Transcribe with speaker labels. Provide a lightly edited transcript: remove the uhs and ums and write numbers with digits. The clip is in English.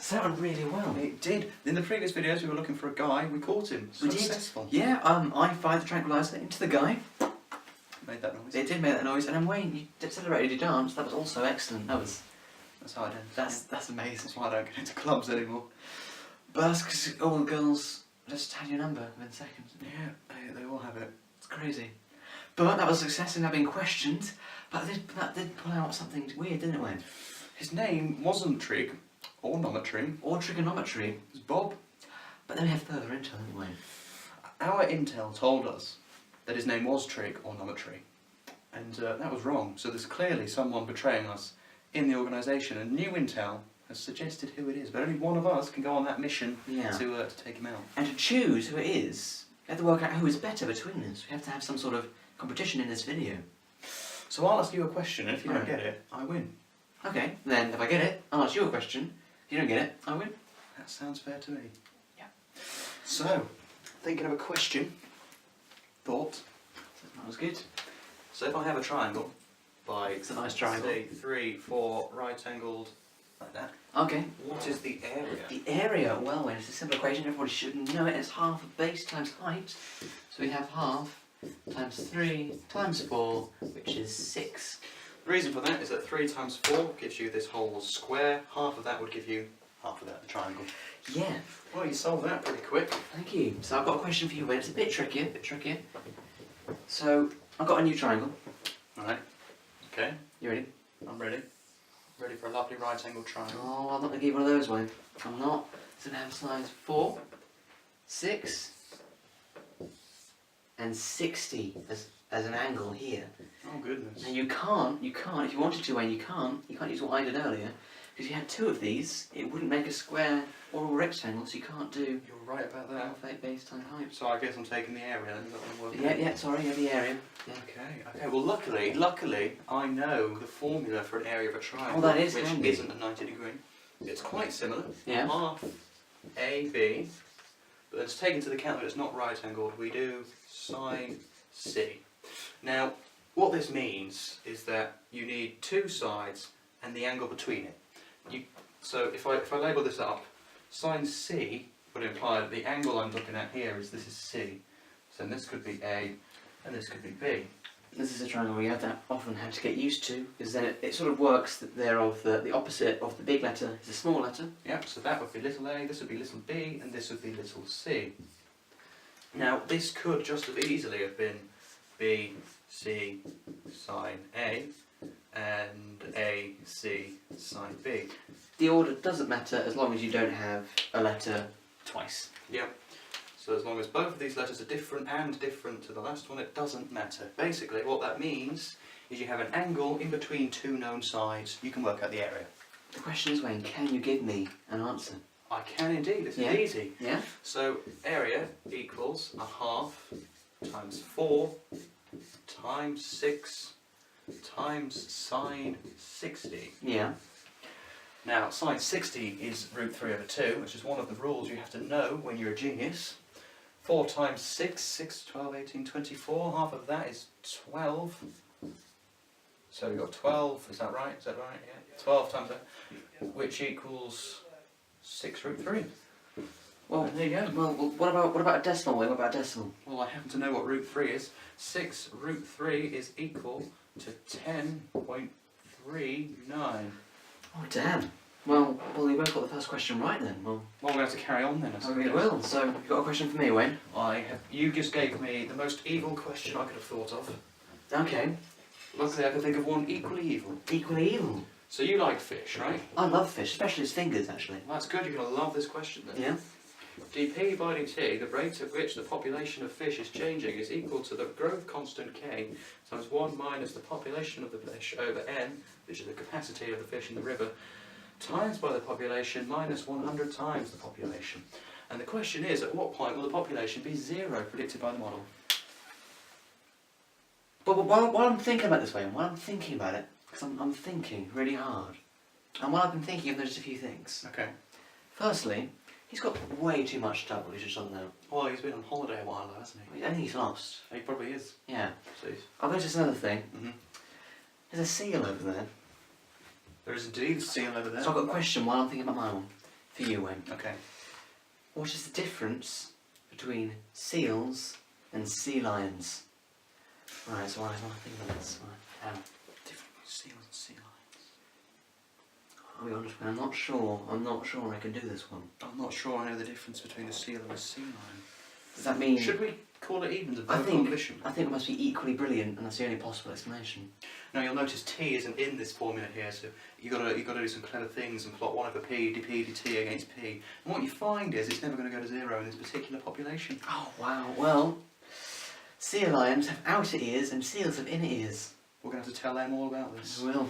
Speaker 1: So that went really well.
Speaker 2: It did. In the previous videos we were looking for a guy, we caught him. Successful.
Speaker 1: Yeah, I fired the tranquilizer into the guy.
Speaker 2: Made that noise.
Speaker 1: It did make that noise, and then Wayne, you accelerated your dance. That was also excellent. That's
Speaker 2: how I did.
Speaker 1: That's amazing.
Speaker 2: That's why I don't get into clubs anymore.
Speaker 1: But that's because all the girls just had your number within seconds.
Speaker 2: Yeah, they all have it.
Speaker 1: It's crazy. But that was a success in that being questioned. But that did pull out something weird, didn't it, Wayne?
Speaker 2: His name wasn't Trig, or Nometry.
Speaker 1: Or trigonometry.
Speaker 2: It was Bob.
Speaker 1: But then we had further intel, didn't we?
Speaker 2: Our intel told us that his name was Trig or Nometry. And that was wrong. So there's clearly someone betraying us in the organisation. And new intel has suggested who it is. But only one of us can go on that mission to take him out.
Speaker 1: And to choose who it is, we have to work out who is better between us. We have to have some sort of competition in this video.
Speaker 2: So I'll ask you a question, and if you don't get it, I win.
Speaker 1: Okay, then if I get it, I'll ask you a question. If you don't get it, I win.
Speaker 2: That sounds fair to me.
Speaker 1: Yeah.
Speaker 2: So, thinking of a question. Thought.
Speaker 1: That was good.
Speaker 2: So if I have a triangle by,
Speaker 1: it's a nice triangle.
Speaker 2: say, 3, 4 right-angled, like that.
Speaker 1: Okay.
Speaker 2: What is the area?
Speaker 1: The area, well, it's a simple equation. Everybody should know it. It's half of base times height. So we have half times 3 times 4, which is 6.
Speaker 2: The reason for that is that 3 times 4 gives you this whole square. Half of that would give you half of that, the triangle.
Speaker 1: Yeah.
Speaker 2: Well, you solved that pretty quick.
Speaker 1: Thank you. So I've got a question for you, Wayne. It's a bit trickier, So I've got a new triangle.
Speaker 2: Alright. Okay.
Speaker 1: You ready?
Speaker 2: I'm ready. Ready for a lovely right-angled triangle.
Speaker 1: Oh, I'm not going to give you one of those, Wayne. I'm not. It's going to have sides 4, 6, and 60 as an angle here.
Speaker 2: Oh goodness.
Speaker 1: And you can't, if you wanted to, Wayne, you can't use what I did earlier, because if you had 2 of these, it wouldn't make a square or a rectangle, so you can't do...
Speaker 2: You're right about that.
Speaker 1: Half 8 base times height.
Speaker 2: So I guess I'm taking the area then, is that what I'm working
Speaker 1: Yeah, sorry, the area. Yeah.
Speaker 2: Okay, well luckily I know the formula for an area of a triangle,
Speaker 1: that is
Speaker 2: which
Speaker 1: handy.
Speaker 2: isn't a 90 degree. It's quite similar.
Speaker 1: Yeah.
Speaker 2: Half AB, but then to take into account that it's not right angled, we do sine C. Now, what this means is that you need 2 sides and the angle between it. So if I label this up, sine C would imply that the angle I'm looking at here is this is C. So this could be A and this could be B.
Speaker 1: This is a triangle we often have to get used to, because then it sort of works that the opposite of the big letter is a small letter.
Speaker 2: Yep, so that would be little a, this would be little b, and this would be little c. Now this could just as easily have been b, c, sine a, and a, c, sine b.
Speaker 1: The order doesn't matter as long as you don't have a letter twice.
Speaker 2: Yep. So as long as both of these letters are different and different to the last one, it doesn't matter. Basically what that means is you have an angle in between 2 known sides, you can work out the area.
Speaker 1: The question is, Wayne, can you give me an answer?
Speaker 2: I can indeed, this is easy.
Speaker 1: Yeah?
Speaker 2: So area equals a half times 4 times 6 times sine 60.
Speaker 1: Yeah.
Speaker 2: Now sine 60 is root 3 over 2, which is one of the rules you have to know when you're a genius. 4 times 6, 6, 12, 18, 24, half of that is 12. So we've got 12, is that right? Yeah. 12 times that, which equals 6 root 3.
Speaker 1: Well, there you go. Well, what about a decimal, Wayne? What about a decimal?
Speaker 2: Well, I happen to know what root 3 is. 6 root 3 is equal to 10.39.
Speaker 1: Oh, damn. Well, we both got the first question right then. Well,
Speaker 2: we're going to have to carry on then, I suppose.
Speaker 1: we will. So, you've got a question for me, Wayne?
Speaker 2: You just gave me the most evil question I could have thought of.
Speaker 1: Okay.
Speaker 2: Luckily I could think of one equally evil.
Speaker 1: Equally evil?
Speaker 2: So you like fish, right?
Speaker 1: I love fish, especially its fingers, actually.
Speaker 2: Well, that's good, you're going to love this question then.
Speaker 1: Yeah?
Speaker 2: dp by dt, the rate at which the population of fish is changing, is equal to the growth constant k times 1 minus the population of the fish over n, which is the capacity of the fish in the river, times by the population minus 100 times the population. And the question is, at what point will the population be 0 predicted by the model?
Speaker 1: But while I'm thinking about this, Wayne, while I'm thinking about it, because I'm thinking really hard, and while I've been thinking of there's a few things.
Speaker 2: Okay.
Speaker 1: Firstly, he's got way too much trouble, he just doesn't know.
Speaker 2: Well, he's been on holiday a while though, hasn't he?
Speaker 1: I think he's lost.
Speaker 2: He probably is.
Speaker 1: Yeah.
Speaker 2: So
Speaker 1: I've noticed another thing.
Speaker 2: mm-hmm.
Speaker 1: There's a seal over there.
Speaker 2: There is indeed a seal over there.
Speaker 1: So I've got a question while I'm thinking about my one. for you, Wayne.
Speaker 2: Okay.
Speaker 1: What is the difference between seals and sea lions? Right, so I want to think about this. Right.
Speaker 2: Different seals and sea lions.
Speaker 1: I'll be honest, I'm not sure. I'm not sure I can do this one.
Speaker 2: I'm not sure I know the difference between a seal and a sea lion.
Speaker 1: Does that mean...
Speaker 2: Should we call it even the
Speaker 1: I think
Speaker 2: coefficient?
Speaker 1: it must be equally brilliant, and that's the only possible explanation.
Speaker 2: Now you'll notice t isn't in this formula here, so you got to do some clever things and plot 1 over p, dp, dt against p. And what you find is it's never going to go to 0 in this particular population.
Speaker 1: Oh wow, well, sea lions have outer ears and seals have inner ears.
Speaker 2: We're going to have to tell them all about this.
Speaker 1: We will.